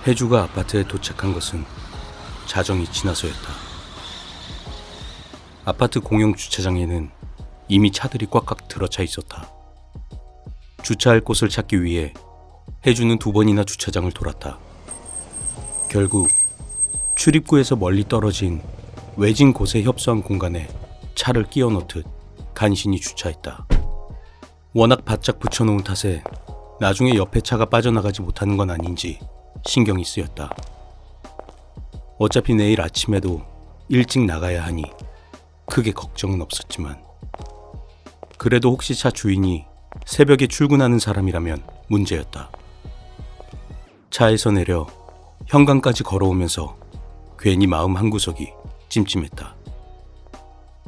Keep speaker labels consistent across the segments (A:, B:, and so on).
A: 혜주가 아파트에 도착한 것은 자정이 지나서였다. 아파트 공용 주차장에는 이미 차들이 꽉꽉 들어차 있었다. 주차할 곳을 찾기 위해 혜주는 2번이나 주차장을 돌았다. 결국 출입구에서 멀리 떨어진 외진 곳에 협소한 공간에 차를 끼워 넣듯 간신히 주차했다. 워낙 바짝 붙여놓은 탓에 나중에 옆에 차가 빠져나가지 못하는 건 아닌지 신경이 쓰였다. 어차피 내일 아침에도 일찍 나가야 하니 크게 걱정은 없었지만 그래도 혹시 차 주인이 새벽에 출근하는 사람이라면 문제였다. 차에서 내려 현관까지 걸어오면서 괜히 마음 한구석이 찜찜했다.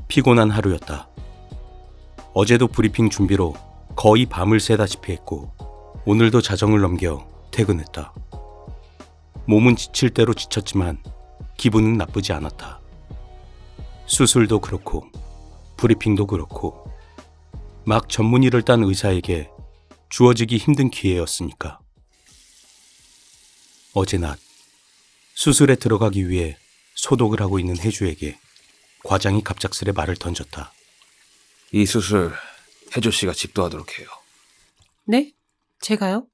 A: 피곤한 하루였다. 어제도 브리핑 준비로 거의 밤을 새다시피 했고 오늘도 자정을 넘겨 퇴근했다. 몸은 지칠 대로 지쳤지만 기분은 나쁘지 않았다. 수술도 그렇고 브리핑도 그렇고 막 전문의를 딴 의사에게 주어지기 힘든 기회였으니까. 어제 낮 수술에 들어가기 위해 소독을 하고 있는 혜주에게 과장이 갑작스레 말을 던졌다.
B: 이 수술 혜주 씨가 집도하도록 해요.
C: 네? 제가요?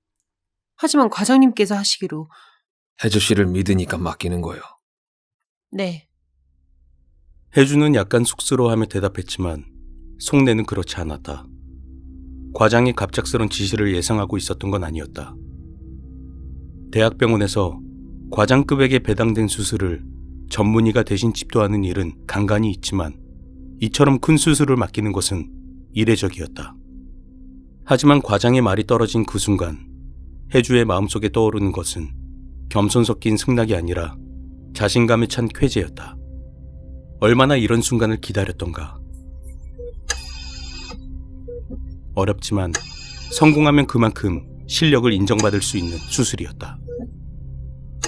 C: 하지만 과장님께서 하시기로.
B: 혜주 씨를 믿으니까 맡기는 거예요.
C: 네.
A: 혜주는 약간 쑥스러워하며 대답했지만 속내는 그렇지 않았다. 과장이 갑작스런 지시를 예상하고 있었던 건 아니었다. 대학병원에서 과장급에게 배당된 수술을 전문의가 대신 집도하는 일은 간간이 있지만 이처럼 큰 수술을 맡기는 것은 이례적이었다. 하지만 과장의 말이 떨어진 그 순간 혜주의 마음속에 떠오르는 것은 겸손 섞인 승낙이 아니라 자신감에 찬 쾌재였다. 얼마나 이런 순간을 기다렸던가. 어렵지만 성공하면 그만큼 실력을 인정받을 수 있는 수술이었다.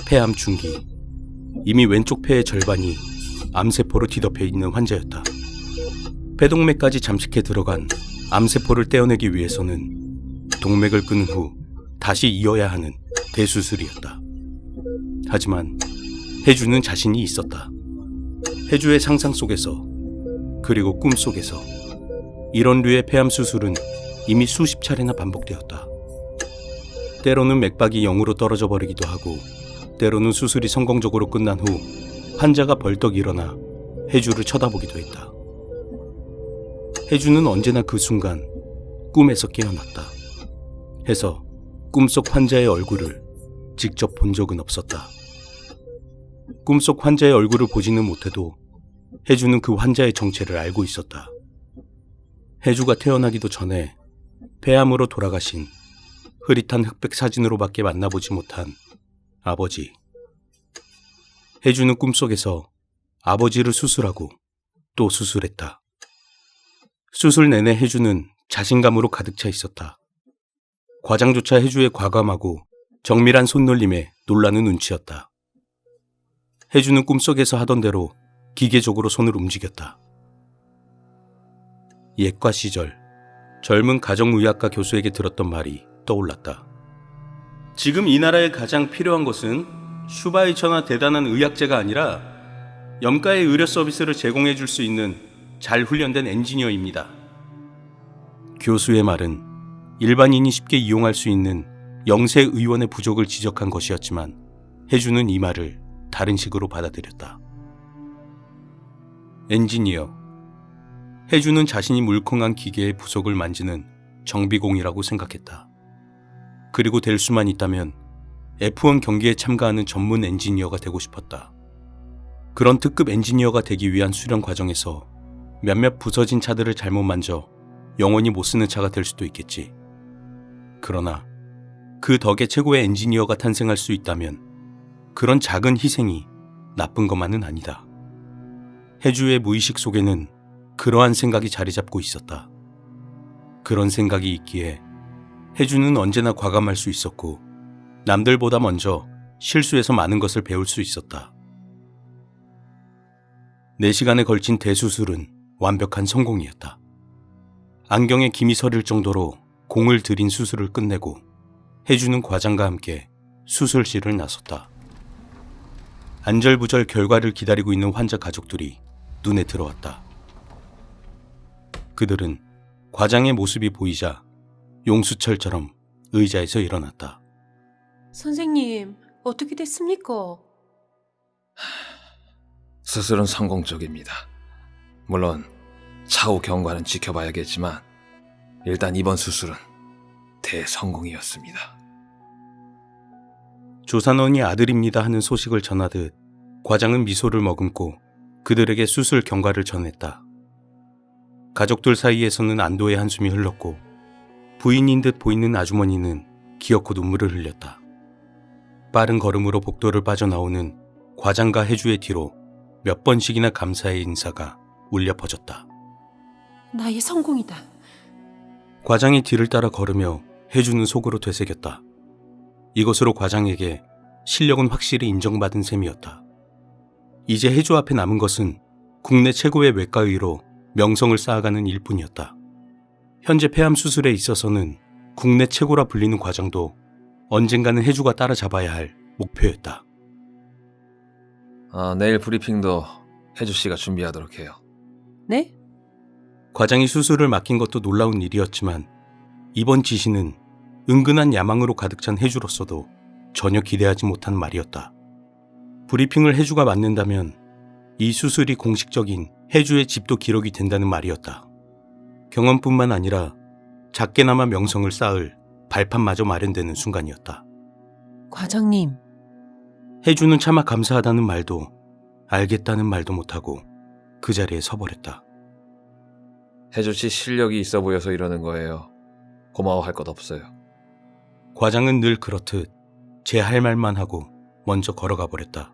A: 폐암 중기, 이미 왼쪽 폐의 절반이 암세포로 뒤덮여 있는 환자였다. 폐동맥까지 잠식해 들어간 암세포를 떼어내기 위해서는 동맥을 끊은 후 다시 이어야 하는 대수술이었다. 하지만 혜주는 자신이 있었다. 혜주의 상상 속에서 그리고 꿈 속에서 이런 류의 폐암 수술은 이미 수십 차례나 반복되었다. 때로는 맥박이 0으로 떨어져 버리기도 하고 때로는 수술이 성공적으로 끝난 후 환자가 벌떡 일어나 혜주를 쳐다보기도 했다. 혜주는 언제나 그 순간 꿈에서 깨어났다. 해서 꿈속 환자의 얼굴을 직접 본 적은 없었다. 꿈속 환자의 얼굴을 보지는 못해도 혜주는 그 환자의 정체를 알고 있었다. 혜주가 태어나기도 전에 폐암으로 돌아가신 흐릿한 흑백 사진으로밖에 만나보지 못한 아버지. 혜주는 꿈속에서 아버지를 수술하고 또 수술했다. 수술 내내 혜주는 자신감으로 가득 차 있었다. 과장조차 혜주의 과감하고 정밀한 손놀림에 놀라는 눈치였다. 혜주는 꿈속에서 하던 대로 기계적으로 손을 움직였다. 예과 시절 젊은 가정의학과 교수에게 들었던 말이 떠올랐다. 지금 이 나라에 가장 필요한 것은 슈바이처나 대단한 의학자가 아니라 염가의 의료 서비스를 제공해 줄 수 있는 잘 훈련된 엔지니어입니다. 교수의 말은 일반인이 쉽게 이용할 수 있는 영세 의원의 부족을 지적한 것이었지만 혜주는 이 말을 다른 식으로 받아들였다. 엔지니어. 혜주는 자신이 물컹한 기계의 부속을 만지는 정비공이라고 생각했다. 그리고 될 수만 있다면 F1 경기에 참가하는 전문 엔지니어가 되고 싶었다. 그런 특급 엔지니어가 되기 위한 수련 과정에서 몇몇 부서진 차들을 잘못 만져 영원히 못 쓰는 차가 될 수도 있겠지. 그러나 그 덕에 최고의 엔지니어가 탄생할 수 있다면 그런 작은 희생이 나쁜 것만은 아니다. 혜주의 무의식 속에는 그러한 생각이 자리 잡고 있었다. 그런 생각이 있기에 혜주는 언제나 과감할 수 있었고 남들보다 먼저 실수에서 많은 것을 배울 수 있었다. 4시간에 걸친 대수술은 완벽한 성공이었다. 안경에 김이 서릴 정도로 공을 들인 수술을 끝내고 혜주는 과장과 함께 수술실을 나섰다. 안절부절 결과를 기다리고 있는 환자 가족들이 눈에 들어왔다. 그들은 과장의 모습이 보이자 용수철처럼 의자에서 일어났다.
C: 선생님, 어떻게 됐습니까?
B: 수술은 성공적입니다. 물론 차후 경과는 지켜봐야겠지만 일단 이번 수술은 대성공이었습니다.
A: 조산원이 아들입니다 하는 소식을 전하듯 과장은 미소를 머금고 그들에게 수술 경과를 전했다. 가족들 사이에서는 안도의 한숨이 흘렀고 부인인 듯 보이는 아주머니는 기어코 눈물을 흘렸다. 빠른 걸음으로 복도를 빠져나오는 과장과 해주의 뒤로 몇 번씩이나 감사의 인사가 울려 퍼졌다.
C: 나의 성공이다.
A: 과장이 뒤를 따라 걸으며 해주는 속으로 되새겼다. 이것으로 과장에게 실력은 확실히 인정받은 셈이었다. 이제 해주 앞에 남은 것은 국내 최고의 외과의로 명성을 쌓아가는 일뿐이었다. 현재 폐암 수술에 있어서는 국내 최고라 불리는 과장도 언젠가는 해주가 따라잡아야 할 목표였다.
B: 내일 브리핑도 혜주씨가 준비하도록 해요.
C: 네?
A: 과장이 수술을 맡긴 것도 놀라운 일이었지만 이번 지시는 은근한 야망으로 가득 찬 해주로서도 전혀 기대하지 못한 말이었다. 브리핑을 해주가 맡는다면 이 수술이 공식적인 해주의 집도 기록이 된다는 말이었다. 경험뿐만 아니라 작게나마 명성을 쌓을 발판마저 마련되는 순간이었다.
C: 과장님,
A: 해주는 차마 감사하다는 말도 알겠다는 말도 못하고 그 자리에 서버렸다.
B: 혜주씨 실력이 있어 보여서 이러는 거예요. 고마워할 것 없어요.
A: 과장은 늘 그렇듯 제 할 말만 하고 먼저 걸어가 버렸다.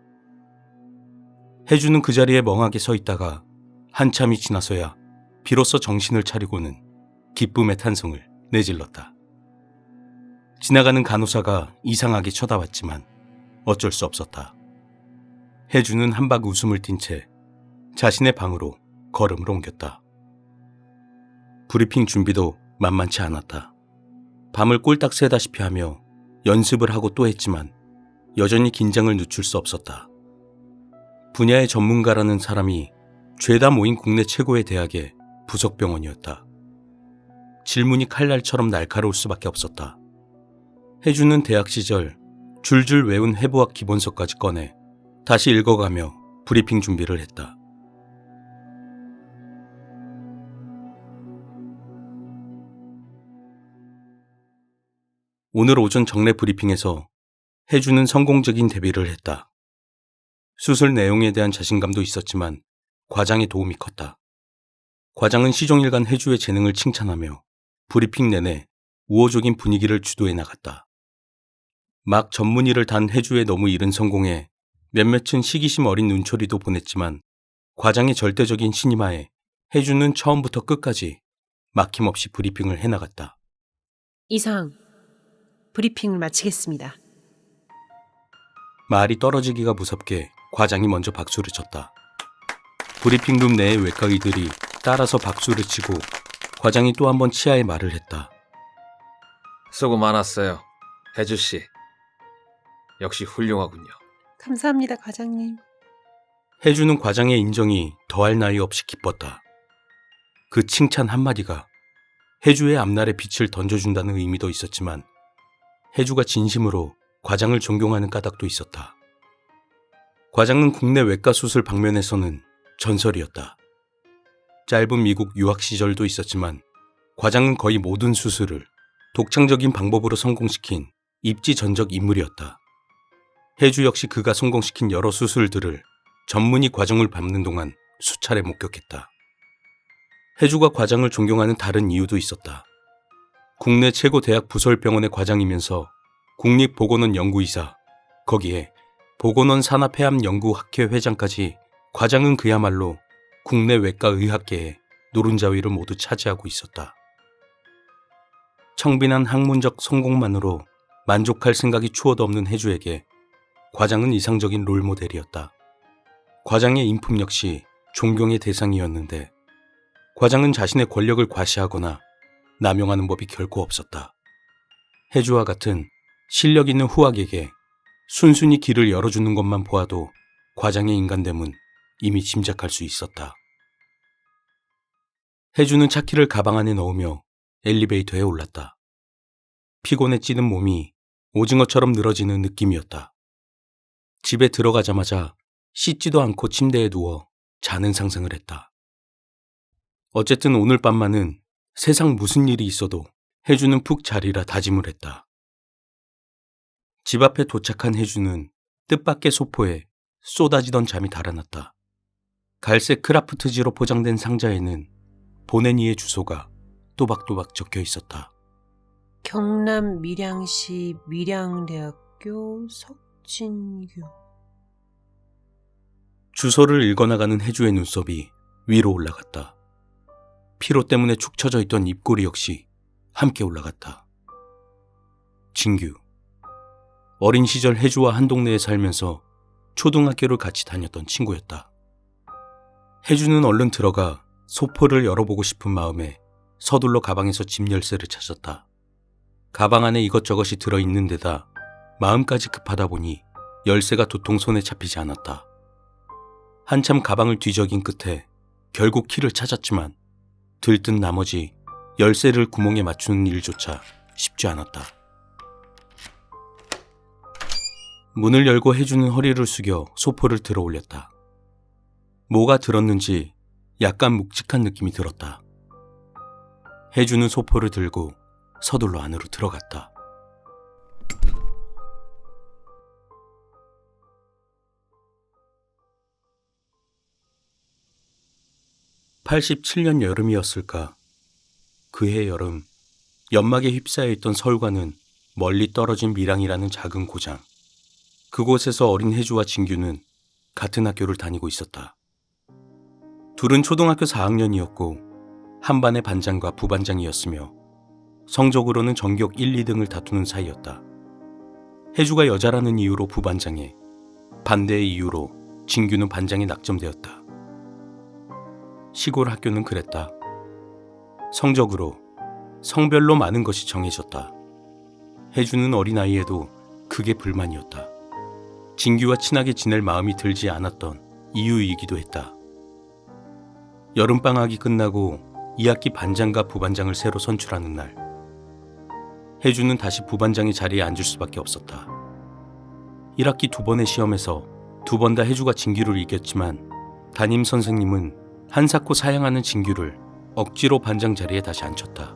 A: 해주는 그 자리에 멍하게 서 있다가 한참이 지나서야 비로소 정신을 차리고는 기쁨의 탄성을 내질렀다. 지나가는 간호사가 이상하게 쳐다봤지만 어쩔 수 없었다. 해주는 한박 웃음을 띤 채 자신의 방으로 걸음을 옮겼다. 브리핑 준비도 만만치 않았다. 밤을 꼴딱 새다시피 하며 연습을 하고 또 했지만 여전히 긴장을 늦출 수 없었다. 분야의 전문가라는 사람이 죄다 모인 국내 최고의 대학의 부속병원이었다. 질문이 칼날처럼 날카로울 수밖에 없었다. 해주는 대학 시절 줄줄 외운 해부학 기본서까지 꺼내 다시 읽어가며 브리핑 준비를 했다. 오늘 오전 정례 브리핑에서 해주는 성공적인 데뷔를 했다. 수술 내용에 대한 자신감도 있었지만 과장의 도움이 컸다. 과장은 시종일관 해주의 재능을 칭찬하며 브리핑 내내 우호적인 분위기를 주도해 나갔다. 막 전문의를 단 해주의 너무 이른 성공에 몇몇은 시기심 어린 눈초리도 보냈지만 과장의 절대적인 신임하에 해주는 처음부터 끝까지 막힘없이 브리핑을 해나갔다.
C: 이상 브리핑을 마치겠습니다.
A: 말이 떨어지기가 무섭게 과장이 먼저 박수를 쳤다. 브리핑룸 내의 외과의들이 따라서 박수를 치고 과장이 또 한 번 치아에 말을 했다.
B: 수고 많았어요. 혜주씨. 역시 훌륭하군요.
C: 감사합니다, 과장님.
A: 해주는 과장의 인정이 더할 나위 없이 기뻤다. 그 칭찬 한마디가 해주의 앞날에 빛을 던져준다는 의미도 있었지만 해주가 진심으로 과장을 존경하는 까닭도 있었다. 과장은 국내 외과 수술 방면에서는 전설이었다. 짧은 미국 유학 시절도 있었지만 과장은 거의 모든 수술을 독창적인 방법으로 성공시킨 입지전적 인물이었다. 해주 역시 그가 성공시킨 여러 수술들을 전문의 과정을 밟는 동안 수차례 목격했다. 해주가 과장을 존경하는 다른 이유도 있었다. 국내 최고 대학 부설병원의 과장이면서 국립보건원 연구이사, 거기에 보건원 산하폐암연구학회 회장까지 과장은 그야말로 국내 외과의학계의 노른자위를 모두 차지하고 있었다. 청빈한 학문적 성공만으로 만족할 생각이 추워도 없는 해주에게 과장은 이상적인 롤모델이었다. 과장의 인품 역시 존경의 대상이었는데 과장은 자신의 권력을 과시하거나 남용하는 법이 결코 없었다. 해주와 같은 실력 있는 후학에게 순순히 길을 열어주는 것만 보아도 과장의 인간됨은 이미 짐작할 수 있었다. 혜주는 차키를 가방 안에 넣으며 엘리베이터에 올랐다. 피곤에 찌든 몸이 오징어처럼 늘어지는 느낌이었다. 집에 들어가자마자 씻지도 않고 침대에 누워 자는 상상을 했다. 어쨌든 오늘 밤만은 세상 무슨 일이 있어도 혜주는 푹 자리라 다짐을 했다. 집 앞에 도착한 혜주는 뜻밖의 소포에 쏟아지던 잠이 달아났다. 갈색 크라프트지로 포장된 상자에는 보내니의 주소가 또박또박 적혀 있었다.
C: 경남 밀양시 밀양대학교 석진규.
A: 주소를 읽어나가는 혜주의 눈썹이 위로 올라갔다. 피로 때문에 축 처져 있던 입꼬리 역시 함께 올라갔다. 진규. 어린 시절 혜주와 한 동네에 살면서 초등학교를 같이 다녔던 친구였다. 혜주는 얼른 들어가 소포를 열어보고 싶은 마음에 서둘러 가방에서 집 열쇠를 찾았다. 가방 안에 이것저것이 들어있는 데다 마음까지 급하다 보니 열쇠가 도통 손에 잡히지 않았다. 한참 가방을 뒤적인 끝에 결국 키를 찾았지만 들뜬 나머지 열쇠를 구멍에 맞추는 일조차 쉽지 않았다. 문을 열고 혜주는 허리를 숙여 소포를 들어 올렸다. 뭐가 들었는지 약간 묵직한 느낌이 들었다. 혜주는 소포를 들고 서둘러 안으로 들어갔다. (87년) 여름이었을까. 그해 여름, 연막에 휩싸여 있던 서울과는 멀리 떨어진 밀양이라는 작은 고장. 그곳에서 어린 혜주와 진규는 같은 학교를 다니고 있었다. 둘은 초등학교 4학년이었고 한 반의 반장과 부반장이었으며 성적으로는 전교 1, 2등을 다투는 사이였다. 혜주가 여자라는 이유로 부반장에, 반대의 이유로 진규는 반장에 낙점되었다. 시골 학교는 그랬다. 성적으로, 성별로 많은 것이 정해졌다. 혜주는 어린아이에도 그게 불만이었다. 진규와 친하게 지낼 마음이 들지 않았던 이유이기도 했다. 여름방학이 끝나고 2학기 반장과 부반장을 새로 선출하는 날, 혜주는 다시 부반장의 자리에 앉을 수밖에 없었다. 1학기 2번의 시험에서 2번 다 혜주가 진규를 이겼지만 담임 선생님은 한사코 사양하는 진규를 억지로 반장 자리에 다시 앉혔다.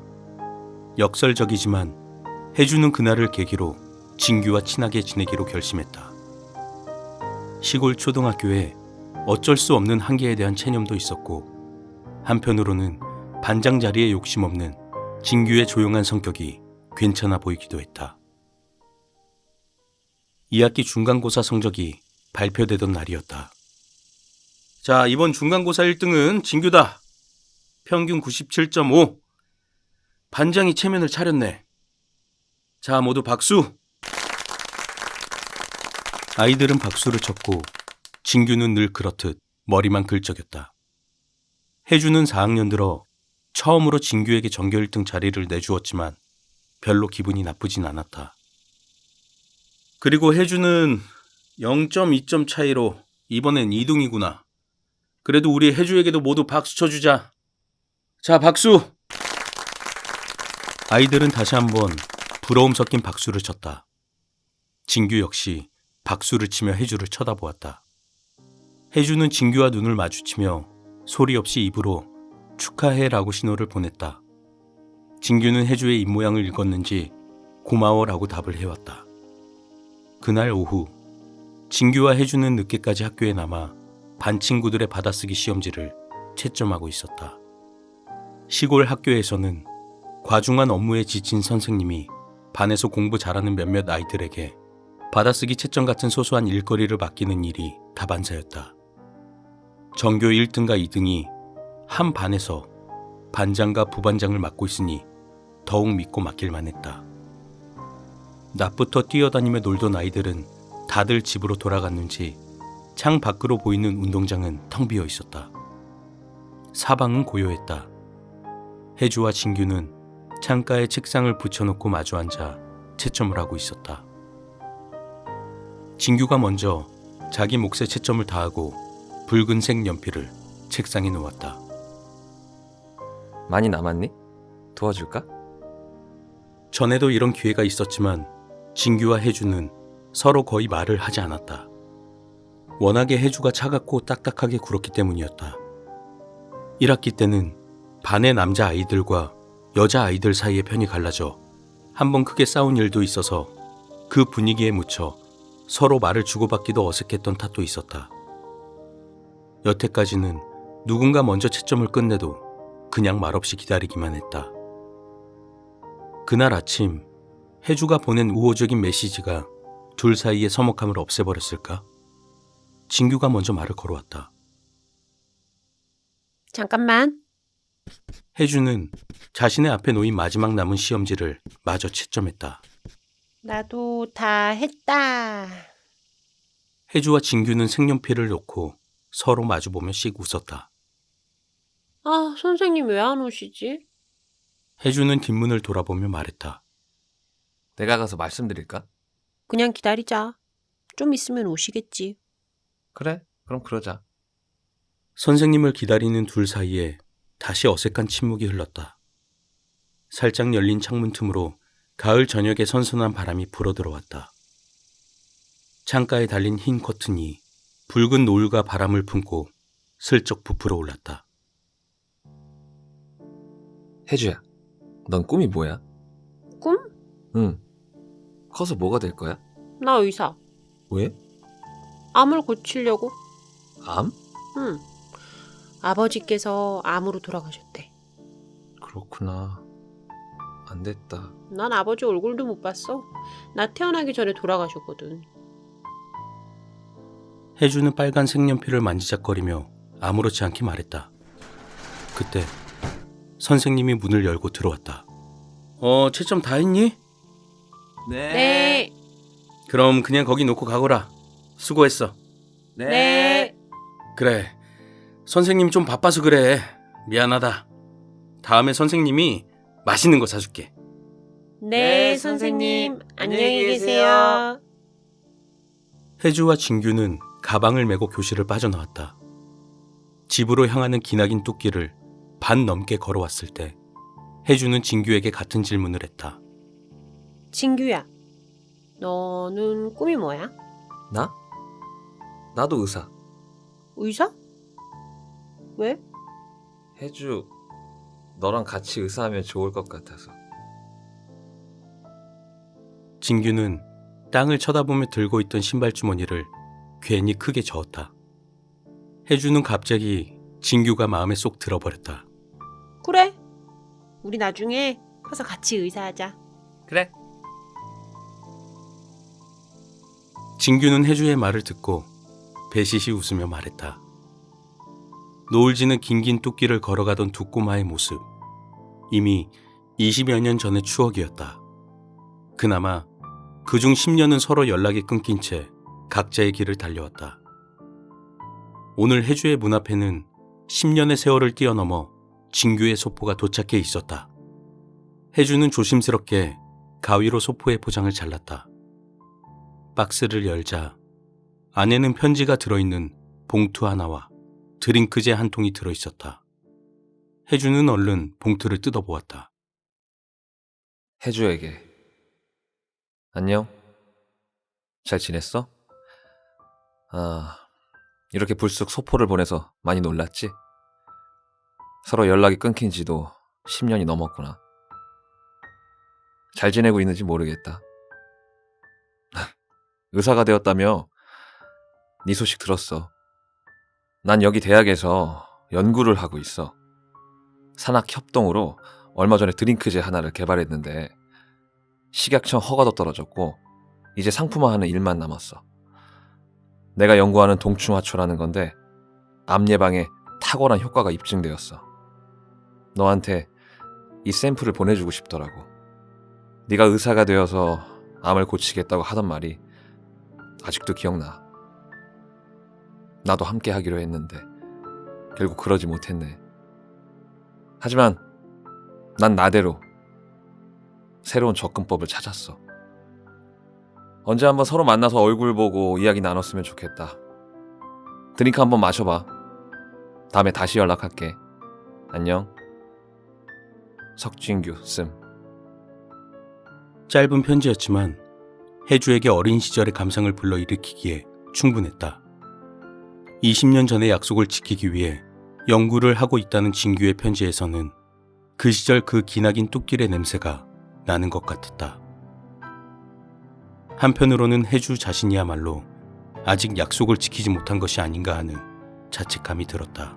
A: 역설적이지만 혜주는 그날을 계기로 진규와 친하게 지내기로 결심했다. 시골 초등학교에 어쩔 수 없는 한계에 대한 체념도 있었고 한편으로는 반장 자리에 욕심 없는 진규의 조용한 성격이 괜찮아 보이기도 했다. 2학기 중간고사 성적이 발표되던 날이었다. 자, 이번 중간고사 1등은 진규다. 평균 97.5. 반장이 체면을 차렸네. 자, 모두 박수. 아이들은 박수를 쳤고 진규는 늘 그렇듯 머리만 긁적였다. 혜주는 4학년 들어 처음으로 진규에게 전교 1등 자리를 내주었지만 별로 기분이 나쁘진 않았다. 그리고 혜주는 0.2점 차이로 이번엔 2등이구나. 그래도 우리 혜주에게도 모두 박수 쳐주자. 자, 박수! 아이들은 다시 한번 부러움 섞인 박수를 쳤다. 진규 역시 박수를 치며 혜주를 쳐다보았다. 혜주는 진규와 눈을 마주치며 소리 없이 입으로 축하해라고 신호를 보냈다. 진규는 혜주의 입모양을 읽었는지 고마워라고 답을 해왔다. 그날 오후 진규와 혜주는 늦게까지 학교에 남아 반 친구들의 받아쓰기 시험지를 채점하고 있었다. 시골 학교에서는 과중한 업무에 지친 선생님이 반에서 공부 잘하는 몇몇 아이들에게 받아쓰기 채점 같은 소소한 일거리를 맡기는 일이 다반사였다. 전교 1등과 2등이 한 반에서 반장과 부반장을 맡고 있으니 더욱 믿고 맡길만 했다. 낮부터 뛰어다니며 놀던 아이들은 다들 집으로 돌아갔는지 창 밖으로 보이는 운동장은 텅 비어 있었다. 사방은 고요했다. 혜주와 진규는 창가에 책상을 붙여놓고 마주 앉아 채점을 하고 있었다. 진규가 먼저 자기 몫에 채점을 다하고 붉은색 연필을 책상에 놓았다.
B: 많이 남았니? 도와줄까?
A: 전에도 이런 기회가 있었지만 진규와 혜주는 서로 거의 말을 하지 않았다. 워낙에 혜주가 차갑고 딱딱하게 굴었기 때문이었다. 1학기 때는 반의 남자 아이들과 여자 아이들 사이에 편이 갈라져 한번 크게 싸운 일도 있어서 그 분위기에 묻혀 서로 말을 주고받기도 어색했던 탓도 있었다. 여태까지는 누군가 먼저 채점을 끝내도 그냥 말없이 기다리기만 했다. 그날 아침 혜주가 보낸 우호적인 메시지가 둘 사이의 서먹함을 없애버렸을까? 진규가 먼저 말을 걸어왔다.
C: 잠깐만.
A: 혜주는 자신의 앞에 놓인 마지막 남은 시험지를 마저 채점했다.
C: 나도 다 했다.
A: 혜주와 진규는 색연필을 놓고 서로 마주보며 씩 웃었다.
C: 아, 선생님 왜 안 오시지?
A: 혜주는 뒷문을 돌아보며 말했다.
B: 내가 가서 말씀드릴까?
C: 그냥 기다리자. 좀 있으면 오시겠지.
B: 그래, 그럼 그러자.
A: 선생님을 기다리는 둘 사이에 다시 어색한 침묵이 흘렀다. 살짝 열린 창문 틈으로 가을 저녁의 선선한 바람이 불어들어왔다. 창가에 달린 흰 커튼이 붉은 노을과 바람을 품고 슬쩍 부풀어 올랐다.
B: 혜주야, 넌 꿈이 뭐야?
C: 꿈?
B: 응. 커서 뭐가 될 거야?
C: 나 의사.
B: 왜?
C: 암을 고치려고.
B: 암?
C: 응. 아버지께서 암으로 돌아가셨대.
B: 그렇구나. 안 됐다.
C: 난 아버지 얼굴도 못 봤어. 나 태어나기 전에 돌아가셨거든.
A: 혜주는 빨간 색연필을 만지작거리며 아무렇지 않게 말했다. 그때 선생님이 문을 열고 들어왔다. 채점 다 했니?
C: 네.
A: 그럼 그냥 거기 놓고 가거라. 수고했어.
C: 네.
A: 그래. 선생님 좀 바빠서 그래. 미안하다. 다음에 선생님이 맛있는 거 사줄게.
C: 네, 선생님. 안녕히 계세요.
A: 혜주와 진규는 가방을 메고 교실을 빠져나왔다. 집으로 향하는 기나긴 뚝길을 반 넘게 걸어왔을 때 혜주는 진규에게 같은 질문을 했다.
C: 진규야, 너는 꿈이 뭐야?
B: 나? 나도 의사.
C: 의사? 왜?
B: 혜주, 너랑 같이 의사하면 좋을 것 같아서.
A: 진규는 땅을 쳐다보며 들고 있던 신발 주머니를 괜히 크게 저었다. 혜주는 갑자기 진규가 마음에 쏙 들어버렸다.
C: 그래. 우리 나중에 커서 같이 의사하자.
B: 그래.
A: 진규는 혜주의 말을 듣고 배시시 웃으며 말했다. 노을 지는 긴긴 뚝길을 걸어가던 두 꼬마의 모습. 이미 20여 년 전의 추억이었다. 그나마 그중 10년은 서로 연락이 끊긴 채 각자의 길을 달려왔다. 오늘 혜주의 문 앞에는 10년의 세월을 뛰어넘어 진규의 소포가 도착해 있었다. 혜주는 조심스럽게 가위로 소포의 포장을 잘랐다. 박스를 열자 안에는 편지가 들어있는 봉투 하나와 드링크제 한 통이 들어있었다. 혜주는 얼른 봉투를 뜯어보았다.
B: 혜주에게. 안녕. 잘 지냈어? 이렇게 불쑥 소포를 보내서 많이 놀랐지? 서로 연락이 끊긴 지도 10년이 넘었구나. 잘 지내고 있는지 모르겠다. 의사가 되었다며? 네 소식 들었어. 난 여기 대학에서 연구를 하고 있어. 산학 협동으로 얼마 전에 드링크제 하나를 개발했는데 식약청 허가도 떨어졌고 이제 상품화하는 일만 남았어. 내가 연구하는 동충하초라는 건데 암 예방에 탁월한 효과가 입증되었어. 너한테 이 샘플을 보내주고 싶더라고. 네가 의사가 되어서 암을 고치겠다고 하던 말이 아직도 기억나. 나도 함께 하기로 했는데 결국 그러지 못했네. 하지만 난 나대로 새로운 접근법을 찾았어. 언제 한번 서로 만나서 얼굴 보고 이야기 나눴으면 좋겠다. 드링크 한번 마셔봐. 다음에 다시 연락할게. 안녕. 석진규 씀.
A: 짧은 편지였지만 혜주에게 어린 시절의 감상을 불러일으키기에 충분했다. 20년 전의 약속을 지키기 위해 연구를 하고 있다는 진규의 편지에서는 그 시절 그 기나긴 뚝길의 냄새가 나는 것 같았다. 한편으로는 혜주 자신이야말로 아직 약속을 지키지 못한 것이 아닌가 하는 자책감이 들었다.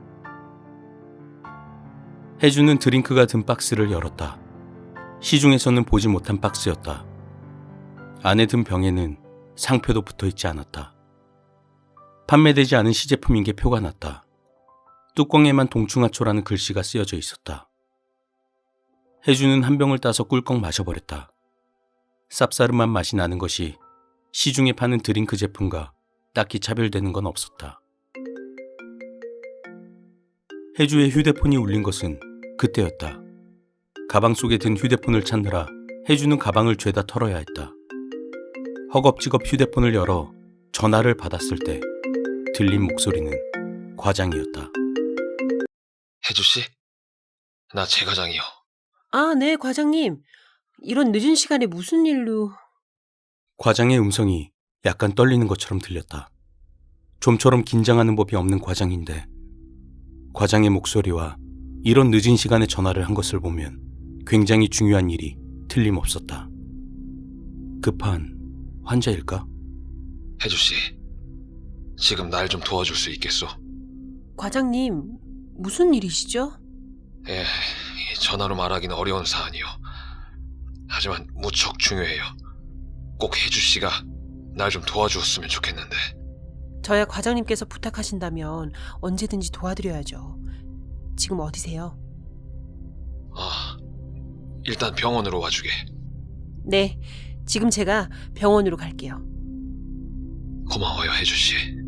A: 혜주는 드링크가 든 박스를 열었다. 시중에서는 보지 못한 박스였다. 안에 든 병에는 상표도 붙어있지 않았다. 판매되지 않은 시제품인 게 표가 났다. 뚜껑에만 동충하초라는 글씨가 쓰여져 있었다. 혜주는 한 병을 따서 꿀꺽 마셔버렸다. 쌉싸름한 맛이 나는 것이 시중에 파는 드링크 제품과 딱히 차별되는 건 없었다. 혜주의 휴대폰이 울린 것은 그때였다. 가방 속에 든 휴대폰을 찾느라 혜주는 가방을 죄다 털어야 했다. 허겁지겁 휴대폰을 열어 전화를 받았을 때 들린 목소리는 과장이었다.
B: 혜주씨? 나 제 과장이요.
C: 아, 네, 과장님. 이런 늦은 시간에 무슨 일로...
A: 과장의 음성이 약간 떨리는 것처럼 들렸다. 좀처럼 긴장하는 법이 없는 과장인데 과장의 목소리와 이런 늦은 시간에 전화를 한 것을 보면 굉장히 중요한 일이 틀림없었다. 급한 환자일까?
B: 혜주씨, 지금 날 좀 도와줄 수 있겠소?
C: 과장님, 무슨 일이시죠?
B: 예, 전화로 말하기는 어려운 사안이요. 하지만 무척 중요해요. 꼭 혜주씨가 날 좀 도와주었으면 좋겠는데.
C: 저야 과장님께서 부탁하신다면 언제든지 도와드려야죠. 지금 어디세요?
B: 일단 병원으로 와주게.
C: 네, 지금 제가 병원으로 갈게요.
B: 고마워요, 혜주씨.